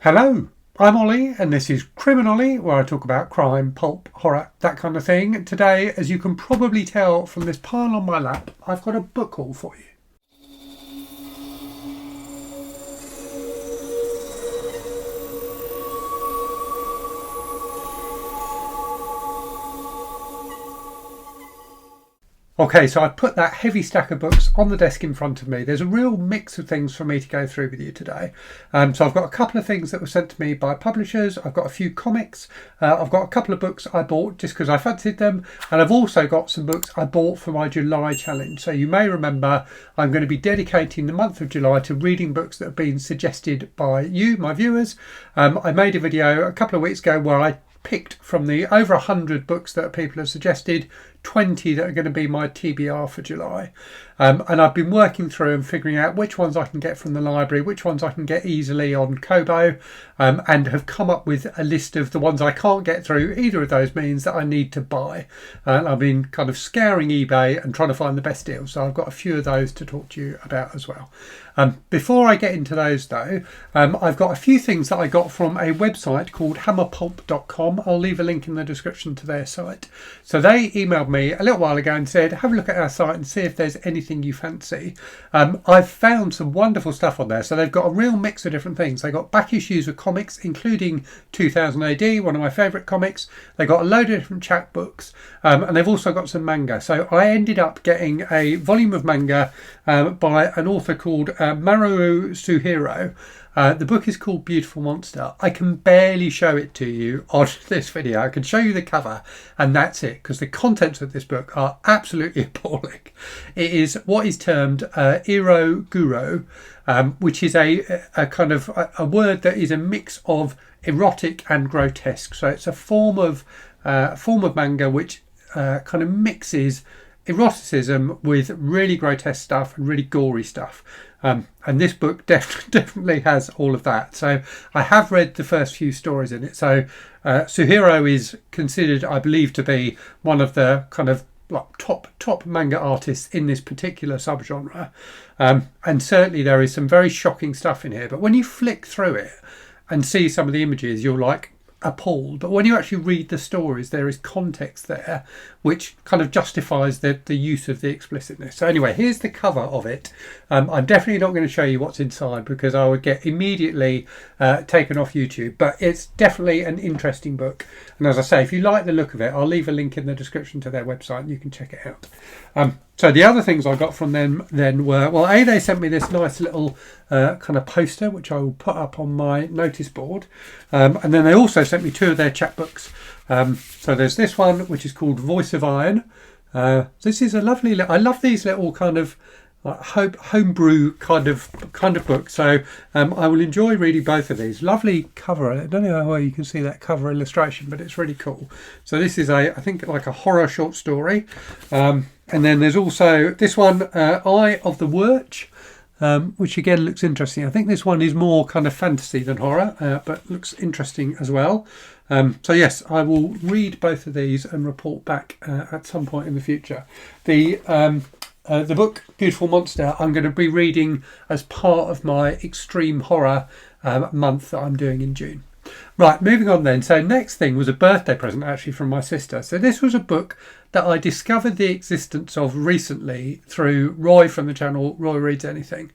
Hello, I'm Ollie and this is CriminOlly, where I talk about crime, pulp, horror, that kind of thing. Today, as you can probably tell from this pile on my lap, I've got a book haul for you. Okay, so I've put that heavy stack of books on the desk in front of me. There's a real mix of things for me to go through with you today. So I've got a couple of things that were sent to me by publishers. I've got a few comics. I've got a couple of books I bought just because I fancied them. And I've also got some books I bought for my July challenge. So you may remember I'm going to be dedicating the month of July to reading books that have been suggested by you, my viewers. I made a video a couple of weeks ago where I picked from the over 100 books that people have suggested 20 that are going to be my TBR for July. And I've been working through and figuring out which ones I can get from the library, which ones I can get easily on Kobo, and have come up with a list of the ones I can't get through either of those means that I need to buy. And I've been kind of scouring eBay and trying to find the best deals. So I've got a few of those to talk to you about as well. Before I get into those though, I've got a few things that I got from a website called hammerpulp.com. I'll leave a link in the description to their site. So they emailed me a little while ago and said, have a look at our site and see if there's anything you fancy. I've found some wonderful stuff on there. So they've got a real mix of different things. They got back issues of comics, including 2000 AD, one of my favourite comics. They got a load of different chapbooks, and they've also got some manga. So I ended up getting a volume of manga by an author called Maruo Suhiro. The book is called Beautiful Monster. I can barely show it to you on this video. I can show you the cover and that's it, because the contents of this book are absolutely appalling. It is what is termed iro guro, which is a kind of a word that is a mix of erotic and grotesque. So it's a form of manga which kind of mixes eroticism with really grotesque stuff and really gory stuff. And this book definitely has all of that. So I have read the first few stories in it. So Suhiro is considered, I believe, to be one of the kind of like top manga artists in this particular subgenre. And certainly there is some very shocking stuff in here. But when you flick through it and see some of the images, you're like appalled. But when you actually read the stories, there is context there which kind of justifies the use of the explicitness. So anyway, here's the cover of it. I'm definitely not going to show you what's inside because I would get immediately taken off YouTube, but it's definitely an interesting book. And as I say, if you like the look of it, I'll leave a link in the description to their website and you can check it out. So the other things I got from them then were, well, they sent me this nice little kind of poster, which I will put up on my notice board. And then they also sent me two of their chapbooks. So there's this one, which is called Voice of Iron. This is a lovely, I love these little kind of homebrew kind of book. So I will enjoy reading both of these. Lovely cover. I don't know how you can see that cover illustration, but it's really cool. So this is I think like a horror short story. And then there's also this one, Eye of the Witch, which again looks interesting. I think this one is more kind of fantasy than horror, but looks interesting as well. So yes, I will read both of these and report back at some point in the future. The book Beautiful Monster I'm going to be reading as part of my extreme horror month that I'm doing in June. Right, moving on then. So next thing was a birthday present actually from my sister. So this was a book that I discovered the existence of recently through Roy from the channel Roy Reads Anything.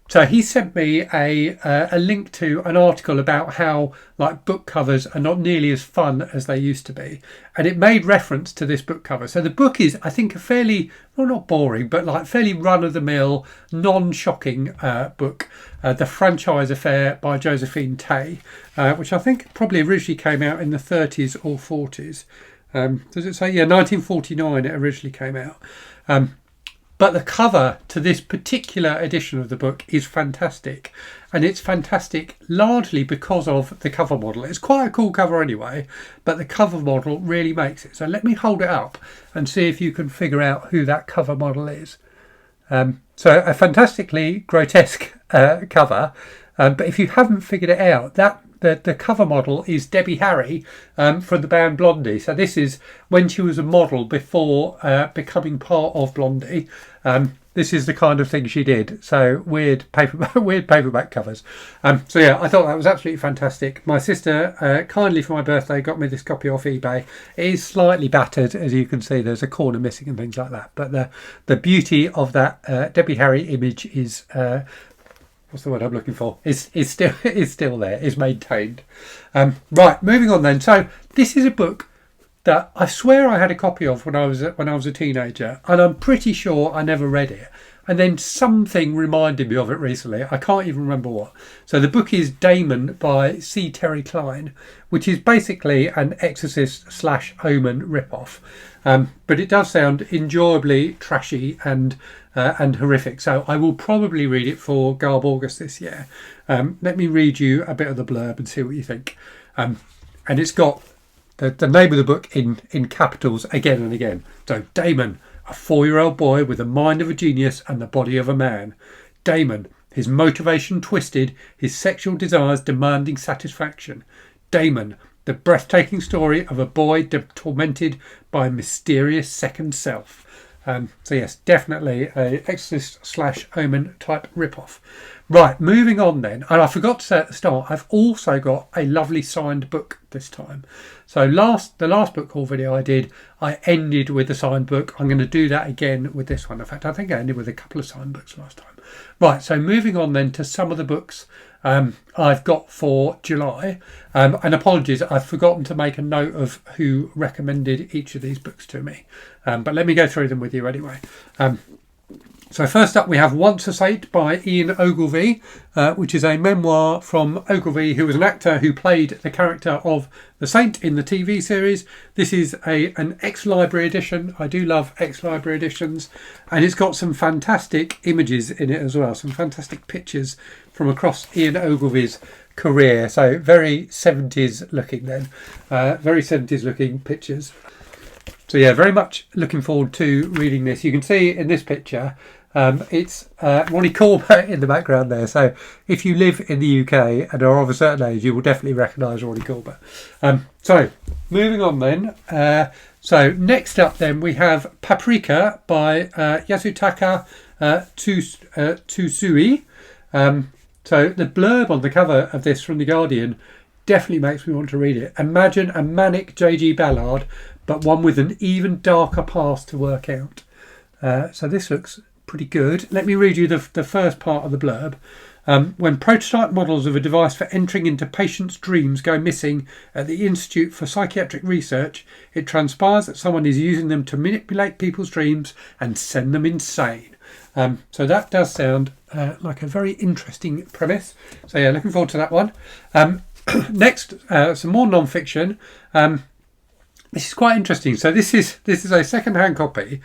So he sent me a link to an article about how like book covers are not nearly as fun as they used to be, and it made reference to this book cover. So the book is, I think, a fairly, well, not boring, but like fairly run-of-the-mill, non-shocking book, The Franchise Affair by Josephine Tay, which I think probably originally came out in the 30s or 40s. Does it say? Yeah, 1949 it originally came out. But the cover to this particular edition of the book is fantastic. And it's fantastic largely because of the cover model. It's quite a cool cover anyway, but the cover model really makes it. So let me hold it up and see if you can figure out who that cover model is. So a fantastically grotesque cover. But if you haven't figured it out, the cover model is Debbie Harry from the band Blondie. So this is when she was a model before becoming part of Blondie. this is the kind of thing she did. So weird paperback covers. So yeah, I thought that was absolutely fantastic. My sister kindly for my birthday got me this copy off eBay. It is slightly battered, as you can see. There's a corner missing and things like that. But the beauty of that Debbie Harry image is what's the word I'm looking for? Is still there. Is maintained. Right, moving on then. So this is a book that I swear I had a copy of when I was a teenager, and I'm pretty sure I never read it. And then something reminded me of it recently. I can't even remember what. So the book is Damon by C. Terry Klein, which is basically an Exorcist / Omen ripoff. But it does sound enjoyably trashy and horrific. So I will probably read it for Garb August this year. Let me read you a bit of the blurb and see what you think. And it's got the name of the book in capitals again and again. So Damon, a 4-year-old boy with the mind of a genius and the body of a man. Damon, his motivation twisted, his sexual desires demanding satisfaction. Damon, the breathtaking story of a boy tormented by a mysterious second self. So yes, definitely a Exorcist / Omen type ripoff. Right, moving on then. And I forgot to say at the start, I've also got a lovely signed book this time. So the last book haul video I did, I ended with a signed book. I'm going to do that again with this one. In fact, I think I ended with a couple of signed books last time. Right, so moving on then to some of the books I've got for July. And apologies, I've forgotten to make a note of who recommended each of these books to me. But let me go through them with you anyway. So first up we have Once a Saint by Ian Ogilvy, which is a memoir from Ogilvy, who was an actor who played the character of the Saint in the TV series. This is an ex-library edition. I do love ex-library editions. And it's got some fantastic images in it as well, some fantastic pictures from across Ian Ogilvy's career. So very 70s looking then, very 70s looking pictures. So yeah, very much looking forward to reading this. You can see in this picture, it's Ronnie Corbett in the background there. So if you live in the UK and are of a certain age, you will definitely recognise Ronnie Corbett. So moving on then. So next up then we have Paprika by Yasutaka Tsusui. So the blurb on the cover of this from The Guardian definitely makes me want to read it. Imagine a manic J.G. Ballard, but one with an even darker past to work out. So this looks pretty good. Let me read you the first part of the blurb. When prototype models of a device for entering into patients' dreams go missing at the Institute for Psychiatric Research, it transpires that someone is using them to manipulate people's dreams and send them insane. So that does sound like a very interesting premise. So yeah, looking forward to that one. Next, some more non-fiction. This is quite interesting. So this is a second-hand copy.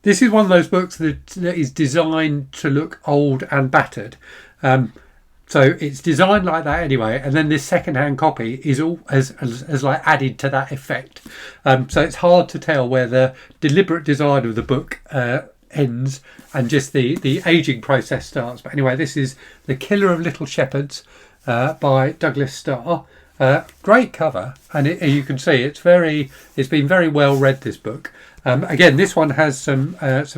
This is one of those books that is designed to look old and battered. So it's designed like that anyway, and then this second-hand copy is all as like added to that effect. So it's hard to tell where the deliberate design of the book ends and just the aging process starts. But anyway, this is The Killer of Little Shepherds by Douglas Starr. Great cover, and you can see it's been very well read, this book. Again, this one has some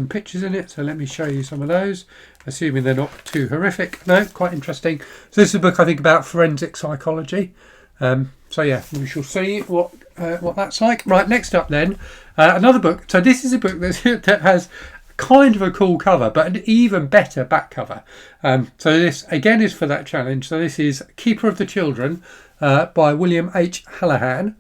pictures in it, so let me show you some of those, assuming they're not too horrific. No, quite interesting. So this is a book I think about forensic psychology. So yeah, we shall see what that's like. Right, next up then, another book. So this is a book that has kind of a cool cover, but an even better back cover. So this again is for that challenge. So this is Keeper of the Children by William H. Hallahan.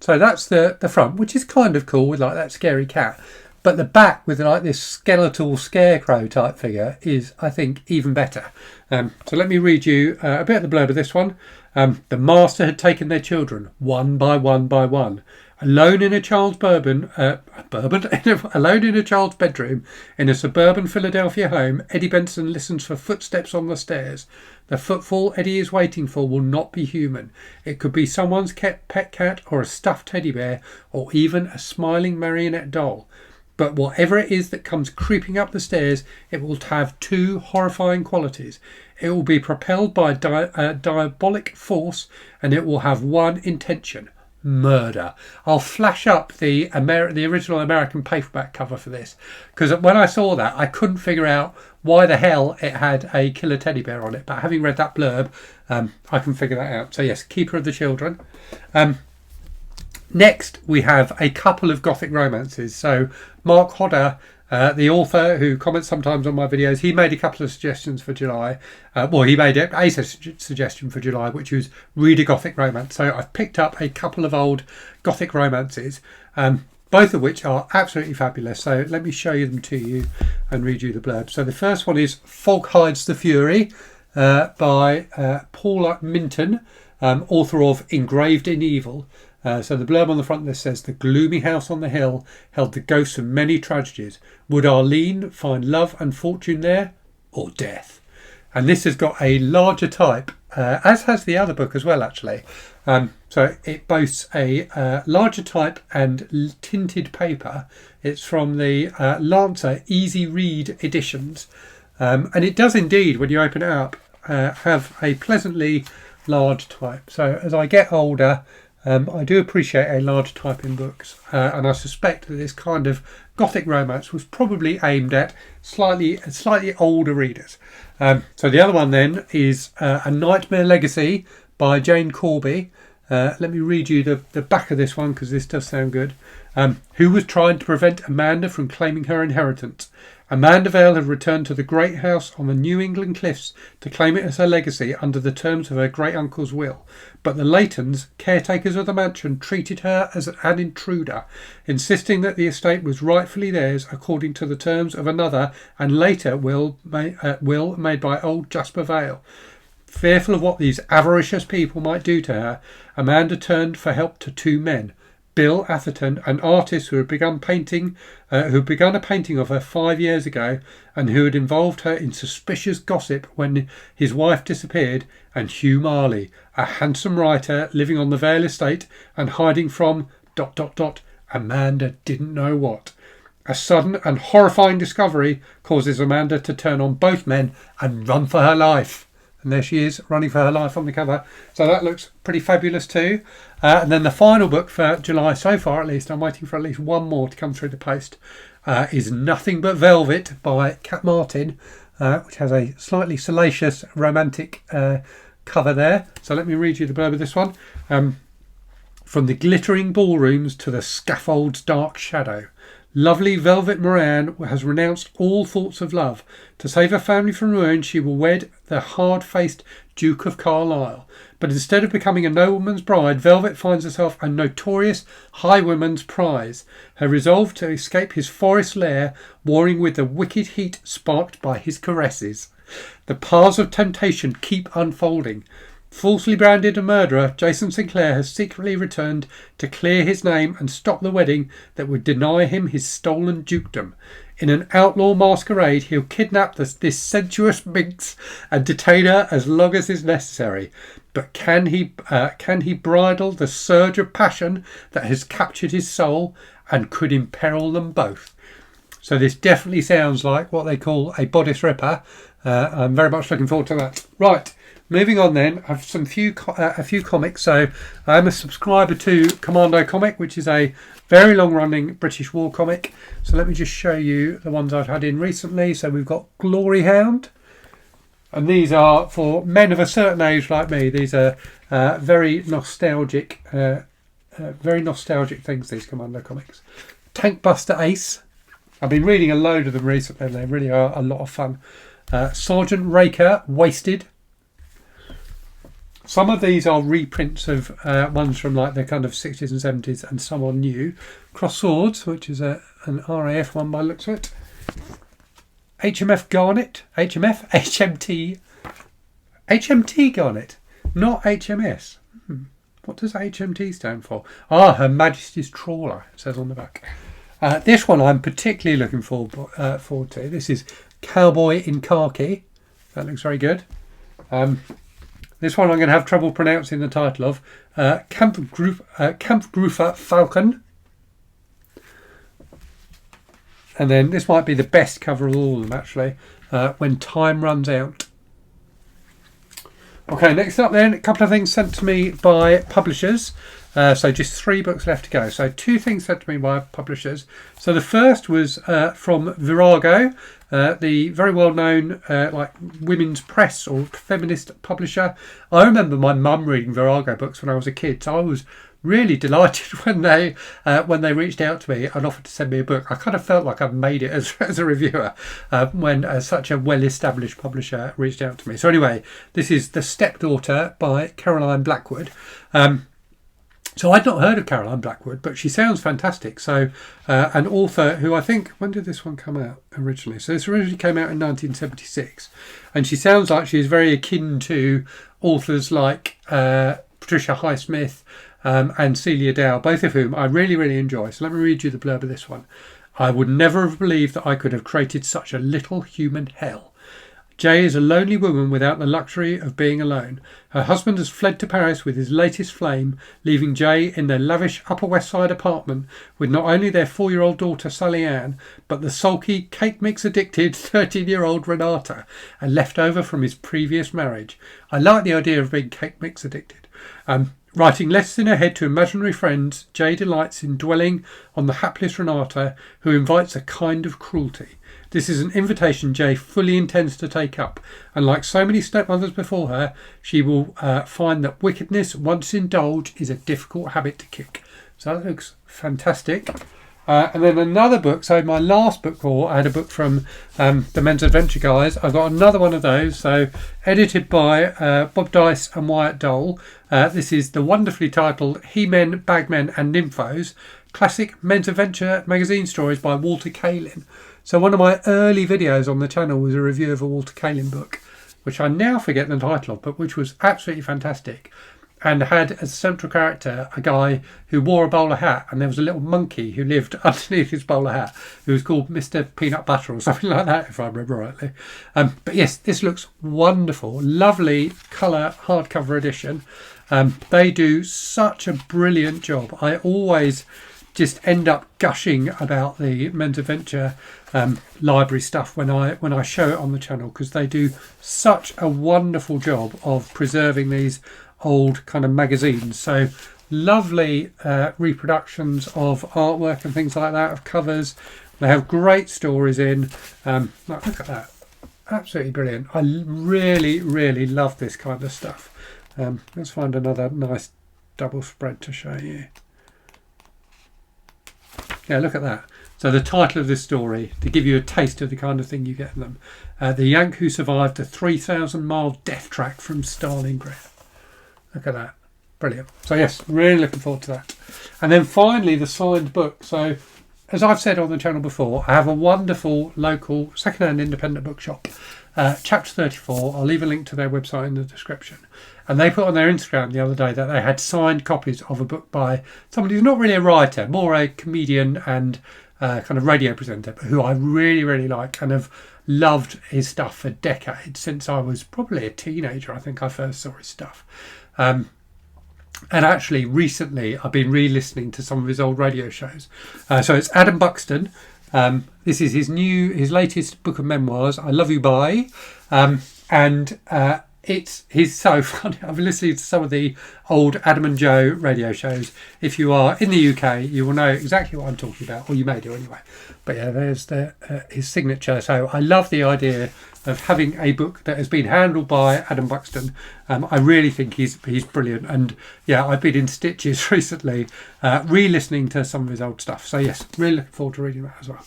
So that's the front, which is kind of cool with like that scary cat. But the back with like this skeletal scarecrow type figure is, I think, even better. So let me read you a bit of the blurb of this one. The master had taken their children one by one by one. Alone in a child's alone in a child's bedroom in a suburban Philadelphia home, Eddie Benson listens for footsteps on the stairs. The footfall Eddie is waiting for will not be human. It could be someone's pet cat or a stuffed teddy bear or even a smiling marionette doll. But whatever it is that comes creeping up the stairs, it will have two horrifying qualities. It will be propelled by a diabolic force, and it will have one intention: murder. I'll flash up the original American paperback cover for this, because when I saw that I couldn't figure out why the hell it had a killer teddy bear on it, but having read that blurb, I can figure that out. So yes, Keeper of the Children. Next we have a couple of gothic romances. So Mark Hodder, the author who comments sometimes on my videos, he made a couple of suggestions for July. He made a suggestion for July, which was read a gothic romance. So I've picked up a couple of old gothic romances, both of which are absolutely fabulous. So let me show them to you and read you the blurb. So the first one is Fog Hides the Fury by Paula Minton, author of Engraved in Evil. So the blurb on the front of this says, the gloomy house on the hill held the ghosts of many tragedies. Would Arlene find love and fortune there, or death? And this has got a larger type, as has the other book as well, actually. So it boasts a larger type and tinted paper. It's from the Lancer Easy Read editions. And it does indeed, when you open it up, have a pleasantly large type. So as I get older, I do appreciate a large type in books, and I suspect that this kind of gothic romance was probably aimed at slightly older readers. So the other one then is A Nightmare Legacy by Jane Corby. Let me read you the back of this one, because this does sound good. Who was trying to prevent Amanda from claiming her inheritance? Amanda Vale had returned to the great house on the New England cliffs to claim it as her legacy under the terms of her great-uncle's will. But the Laytons, caretakers of the mansion, treated her as an intruder, insisting that the estate was rightfully theirs according to the terms of another and later will made by old Jasper Vale. Fearful of what these avaricious people might do to her, Amanda turned for help to two men, Bill Atherton, an artist who had begun a painting of her 5 years ago and who had involved her in suspicious gossip when his wife disappeared, and Hugh Marley, a handsome writer living on the Vale estate and hiding from ... Amanda didn't know what. A sudden and horrifying discovery causes Amanda to turn on both men and run for her life. And there she is, running for her life on the cover. So that looks pretty fabulous too. And then the final book for July, so far at least, I'm waiting for at least one more to come through the post, is Nothing But Velvet by Kat Martin, which has a slightly salacious, romantic cover there. So let me read you the blurb of this one. From the glittering ballrooms to the scaffold's dark shadow, lovely Velvet Moran has renounced all thoughts of love. To save her family from ruin, she will wed the hard-faced Duke of Carlisle. But instead of becoming a nobleman's bride, Velvet finds herself a notorious highwayman's prize. Her resolve to escape his forest lair, warring with the wicked heat sparked by his caresses. The paths of temptation keep unfolding. Falsely branded a murderer, Jason Sinclair has secretly returned to clear his name and stop the wedding that would deny him his stolen dukedom. In an outlaw masquerade, he'll kidnap this sensuous minx and detain her as long as is necessary. But can he bridle the surge of passion that has captured his soul and could imperil them both? So this definitely sounds like what they call a bodice ripper. I'm very much looking forward to that. Right. Moving on then, I have a few comics. So I'm a subscriber to Commando Comic, which is a very long-running British war comic. So let me just show you the ones I've had in recently. So we've got Glory Hound, and these are for men of a certain age like me. These are very nostalgic things, these Commando comics. Tank Buster Ace. I've been reading a load of them recently, and they really are a lot of fun. Sergeant Raker Wasted. Some of these are reprints of ones from like the kind of 60s and 70s, and some are new. Cross Swords, which is an RAF one by the looks of it. HMF Garnet. HMT Garnet, not HMS. What does HMT stand for? Her Majesty's Trawler, it says on the back. This one I'm particularly looking forward to. This is Cowboy in Khaki. That looks very good. This one I'm going to have trouble pronouncing the title of. Kampfgruppe Falcon. And then this might be the best cover of all of them, actually. When Time Runs Out. Okay, next up then, a couple of things sent to me by publishers. So just 3 books left to go. So 2 things sent to me by publishers. So the first was from Virago, the very well-known like women's press or feminist publisher. I remember my mum reading Virago books when I was a kid, so I was really delighted when they reached out to me and offered to send me a book. I kind of felt like I've made it as a reviewer when such a well-established publisher reached out to me. So anyway, this is The Stepdaughter by Caroline Blackwood. So I'd not heard of Caroline Blackwood, but she sounds fantastic. So an author who I think, when did this one come out originally? So this originally came out in 1976. And she sounds like she's very akin to authors like Patricia Highsmith and Celia Dow, both of whom I really, really enjoy. So let me read you the blurb of this one. I would never have believed that I could have created such a little human hell. Jay is a lonely woman without the luxury of being alone. Her husband has fled to Paris with his latest flame, leaving Jay in their lavish Upper West Side apartment with not only their 4-year-old daughter Sally Ann, but the sulky, cake mix addicted 13-year-old Renata, a leftover from his previous marriage. I like the idea of being cake mix addicted. Writing letters in her head to imaginary friends, Jay delights in dwelling on the hapless Renata, who invites a kind of cruelty. This is an invitation Jay fully intends to take up, and like so many stepmothers before her, she will find that wickedness, once indulged, is a difficult habit to kick. So that looks fantastic. And then another book, so my last book haul, I had a book from the Men's Adventure guys. I've got another one of those, so edited by Bob Dice and Wyatt Dole. This is the wonderfully titled He-Men, Bagmen and Nymphos, Classic Men's Adventure Magazine Stories by Walter Kalin. So one of my early videos on the channel was a review of a Walter Kalin book, which I now forget the title of, but which was absolutely fantastic. And had as a central character a guy who wore a bowler hat, and there was a little monkey who lived underneath his bowler hat who was called Mr. Peanut Butter or something like that, if I remember rightly. But yes, this looks wonderful. Lovely colour hardcover edition. They do such a brilliant job. I always just end up gushing about the Men's Adventure library stuff when I show it on the channel, because they do such a wonderful job of preserving these old kind of magazines. So lovely reproductions of artwork and things like that, of covers. They have great stories in. Look at that, absolutely brilliant. I really, really love this kind of stuff. Let's find another nice double spread to show you. Yeah, look at that. So the title of this story, to give you a taste of the kind of thing you get in them. The Yank who survived the 3,000-mile death track from Stalingrad. Look at that. Brilliant. So yes, really looking forward to that. And then finally, the signed book. So as I've said on the channel before, I have a wonderful local second-hand independent bookshop, Chapter 34. I'll leave a link to their website in the description. And they put on their Instagram the other day that they had signed copies of a book by somebody who's not really a writer, more a comedian and kind of radio presenter, but who I really, really like and have loved his stuff for decades. Since I was probably a teenager, I think I first saw his stuff. And actually, recently, I've been re-listening to some of his old radio shows. So it's Adam Buxton. This is his latest book of memoirs, I Love You Bye. He's so funny. I've been listening to some of the old Adam and Joe radio shows. If you are in the UK, you will know exactly what I'm talking about, or you may do anyway. But yeah, there's his signature. So I love the idea of having a book that has been handled by Adam Buxton. I really think he's brilliant. And yeah, I've been in stitches recently re-listening to some of his old stuff. So yes, really looking forward to reading that as well.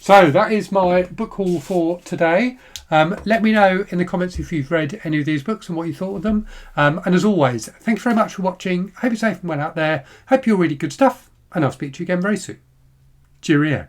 So that is my book haul for today. Let me know in the comments if you've read any of these books and what you thought of them. And as always, thank you very much for watching. I hope you're safe and well out there. Hope you're reading good stuff. And I'll speak to you again very soon. Cheerio.